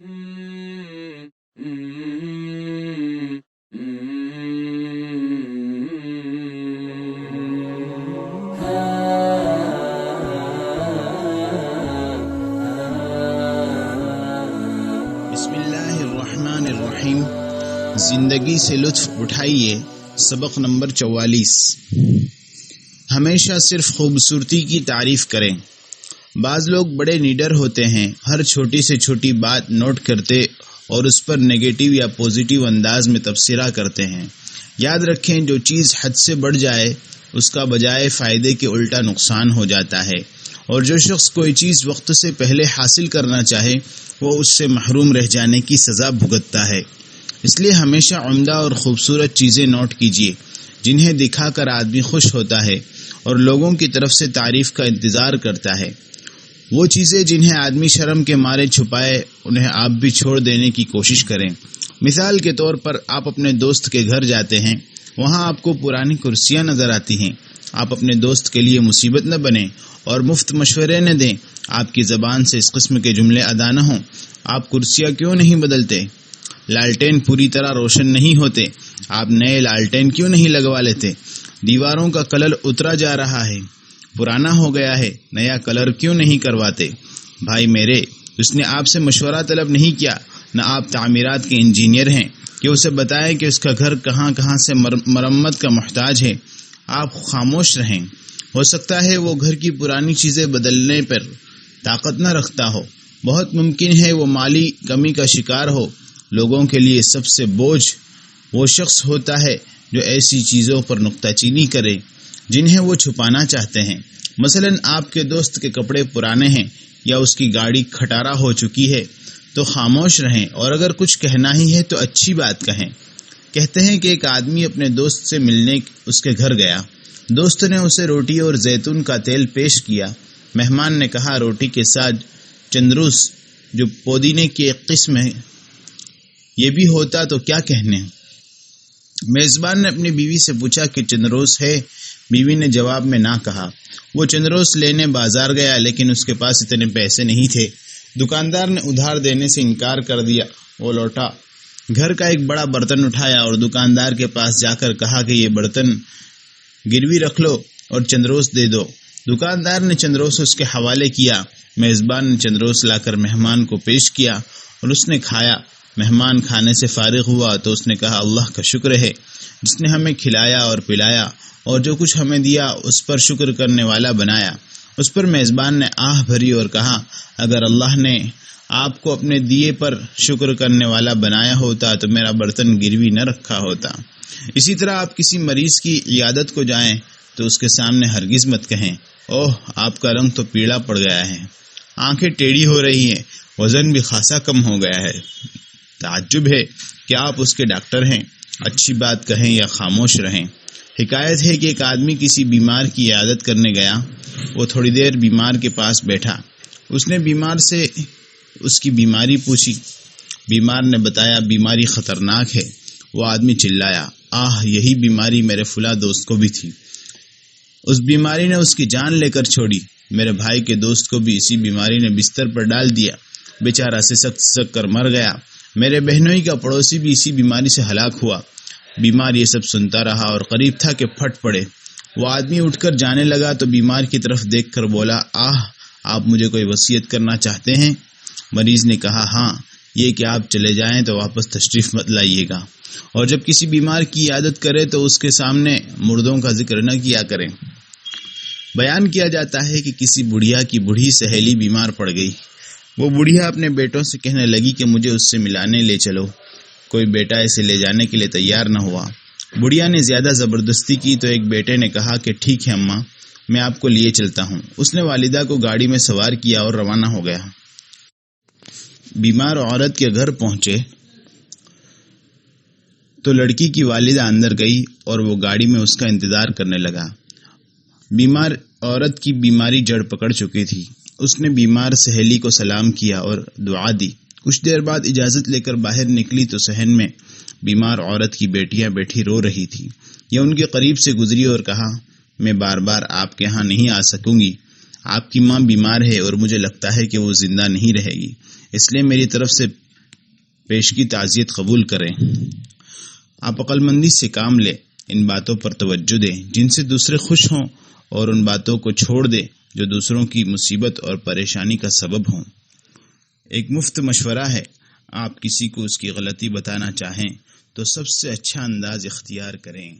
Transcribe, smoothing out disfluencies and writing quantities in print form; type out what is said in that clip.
بسم اللہ الرحمن الرحیم۔ زندگی سے لطف اٹھائیے۔ سبق نمبر 44۔ ہمیشہ صرف خوبصورتی کی تعریف کریں۔ بعض لوگ بڑے نیڈر ہوتے ہیں، ہر چھوٹی سے چھوٹی بات نوٹ کرتے اور اس پر نیگیٹو یا پوزیٹیو انداز میں تبصرہ کرتے ہیں۔ یاد رکھیں، جو چیز حد سے بڑھ جائے اس کا بجائے فائدے کے الٹا نقصان ہو جاتا ہے، اور جو شخص کوئی چیز وقت سے پہلے حاصل کرنا چاہے وہ اس سے محروم رہ جانے کی سزا بھگتتا ہے۔ اس لیے ہمیشہ عمدہ اور خوبصورت چیزیں نوٹ کیجیے جنہیں دکھا کر آدمی خوش ہوتا ہے اور لوگوں کی طرف سے تعریف کا انتظار کرتا ہے۔ وہ چیزیں جنہیں آدمی شرم کے مارے چھپائے انہیں آپ بھی چھوڑ دینے کی کوشش کریں۔ مثال کے طور پر آپ اپنے دوست کے گھر جاتے ہیں، وہاں آپ کو پرانی کرسیاں نظر آتی ہیں۔ آپ اپنے دوست کے لیے مصیبت نہ بنیں اور مفت مشورے نہ دیں۔ آپ کی زبان سے اس قسم کے جملے ادا نہ ہوں۔ آپ کرسیاں کیوں نہیں بدلتے؟ لالٹین پوری طرح روشن نہیں ہوتے، آپ نئے لالٹین کیوں نہیں لگوا لیتے؟ دیواروں کا کلر اترا جا رہا ہے، پرانا ہو گیا ہے، نیا کلر کیوں نہیں کرواتے؟ بھائی میرے، اس نے آپ سے مشورہ طلب نہیں کیا، نہ آپ تعمیرات کے انجینئر ہیں کہ اسے بتائیں کہ اس کا گھر کہاں کہاں سے مرمت کا محتاج ہے۔ آپ خاموش رہیں۔ ہو سکتا ہے وہ گھر کی پرانی چیزیں بدلنے پر طاقت نہ رکھتا ہو، بہت ممکن ہے وہ مالی کمی کا شکار ہو۔ لوگوں کے لیے سب سے بوجھ وہ شخص ہوتا ہے جو ایسی چیزوں پر نکتہ چینی کرے جنہیں وہ چھپانا چاہتے ہیں۔ مثلا آپ کے دوست کے کپڑے پرانے ہیں یا اس کی گاڑی کھٹارا ہو چکی ہے تو خاموش رہیں، اور اگر کچھ کہنا ہی ہے تو اچھی بات کہیں۔ کہتے ہیں کہ ایک آدمی اپنے دوست سے ملنے اس کے گھر گیا۔ دوست نے اسے روٹی اور زیتون کا تیل پیش کیا۔ مہمان نے کہا، روٹی کے ساتھ چندروس جو پودینے کی ایک قسم ہے، یہ بھی ہوتا تو کیا کہنے؟ میزبان نے اپنی بیوی سے پوچھا کہ چندروس ہے؟ بیوی نے جواب میں نہ کہا۔ وہ چندروس لینے بازار گیا، لیکن اس کے پاس اتنے پیسے نہیں تھے۔ دکاندار نے ادھار دینے سے انکار کر دیا۔ وہ لوٹا، گھر کا ایک بڑا برتن اٹھایا اور دکاندار کے پاس جا کر کہا کہ یہ برتن گروی رکھ لو اور چندروس دے دو۔ دکاندار نے چندروس اس کے حوالے کیا۔ میزبان نے چندروس لا کر مہمان کو پیش کیا اور اس نے کھایا۔ مہمان کھانے سے فارغ ہوا تو اس نے کہا، اللہ کا شکر ہے جس نے ہمیں کھلایا اور پلایا اور جو کچھ ہمیں دیا اس پر شکر کرنے والا بنایا۔ اس پر میزبان نے آہ بھری اور کہا، اگر اللہ نے آپ کو اپنے دیے پر شکر کرنے والا بنایا ہوتا تو میرا برتن گروی نہ رکھا ہوتا۔ اسی طرح آپ کسی مریض کی عیادت کو جائیں تو اس کے سامنے ہرگز مت کہیں، اوہ آپ کا رنگ تو پیڑا پڑ گیا ہے، آنکھیں ٹیڑھی ہو رہی ہیں، وزن بھی خاصا کم ہو گیا ہے۔ تعجب ہے کہ آپ اس کے ڈاکٹر ہیں۔ اچھی بات کہیں یا خاموش رہیں۔ حکایت ہے کہ ایک آدمی کسی بیمار کی عیادت کرنے گیا۔ وہ تھوڑی دیر بیمار کے پاس بیٹھا۔ اس نے بیمار سے اس کی بیماری پوچھی۔ بیمار نے بتایا، بیماری خطرناک ہے۔ وہ آدمی چلایا، آہ یہی بیماری میرے فلاں دوست کو بھی تھی، اس بیماری نے اس کی جان لے کر چھوڑی۔ میرے بھائی کے دوست کو بھی اسی بیماری نے بستر پر ڈال دیا، بیچارہ سسک کر مر گیا۔ میرے بہنوئی کا پڑوسی بھی اسی بیماری سے ہلاک ہوا۔ بیمار یہ سب سنتا رہا اور قریب تھا کہ پھٹ پڑے۔ وہ آدمی اٹھ کر جانے لگا تو بیمار کی طرف دیکھ کر بولا، آہ آپ مجھے کوئی وصیت کرنا چاہتے ہیں؟ مریض نے کہا، ہاں، یہ کہ آپ چلے جائیں تو واپس تشریف مت لائیے گا، اور جب کسی بیمار کی عیادت کرے تو اس کے سامنے مردوں کا ذکر نہ کیا کریں۔ بیان کیا جاتا ہے کہ کسی بڑھیا کی بوڑھی سہیلی بیمار پڑ گئی۔ وہ بڑھیا اپنے بیٹوں سے کہنے لگی کہ مجھے اس سے ملانے لے چلو۔ کوئی بیٹا اسے لے جانے کے لیے تیار نہ ہوا۔ بڑھیا نے زیادہ زبردستی کی تو ایک بیٹے نے کہا کہ ٹھیک ہے اماں، میں آپ کو لیے چلتا ہوں۔ اس نے والدہ کو گاڑی میں سوار کیا اور روانہ ہو گیا۔ بیمار عورت کے گھر پہنچے تو لڑکی کی والدہ اندر گئی اور وہ گاڑی میں اس کا انتظار کرنے لگا۔ بیمار عورت کی بیماری جڑ پکڑ چکی تھی۔ اس نے بیمار سہیلی کو سلام کیا اور دعا دی۔ کچھ دیر بعد اجازت لے کر باہر نکلی تو صحن میں بیمار عورت کی بیٹیاں بیٹھی رو رہی تھی۔ یہ ان کے قریب سے گزری اور کہا، میں بار بار آپ کے ہاں نہیں آ سکوں گی، آپ کی ماں بیمار ہے اور مجھے لگتا ہے کہ وہ زندہ نہیں رہے گی، اس لیے میری طرف سے پیش کی تعزیت قبول کریں۔ آپ عقل مندی سے کام لیں، ان باتوں پر توجہ دیں جن سے دوسرے خوش ہوں، اور ان باتوں کو چھوڑ دیں جو دوسروں کی مصیبت اور پریشانی کا سبب ہوں۔ ایک مفت مشورہ ہے، آپ کسی کو اس کی غلطی بتانا چاہیں تو سب سے اچھا انداز اختیار کریں۔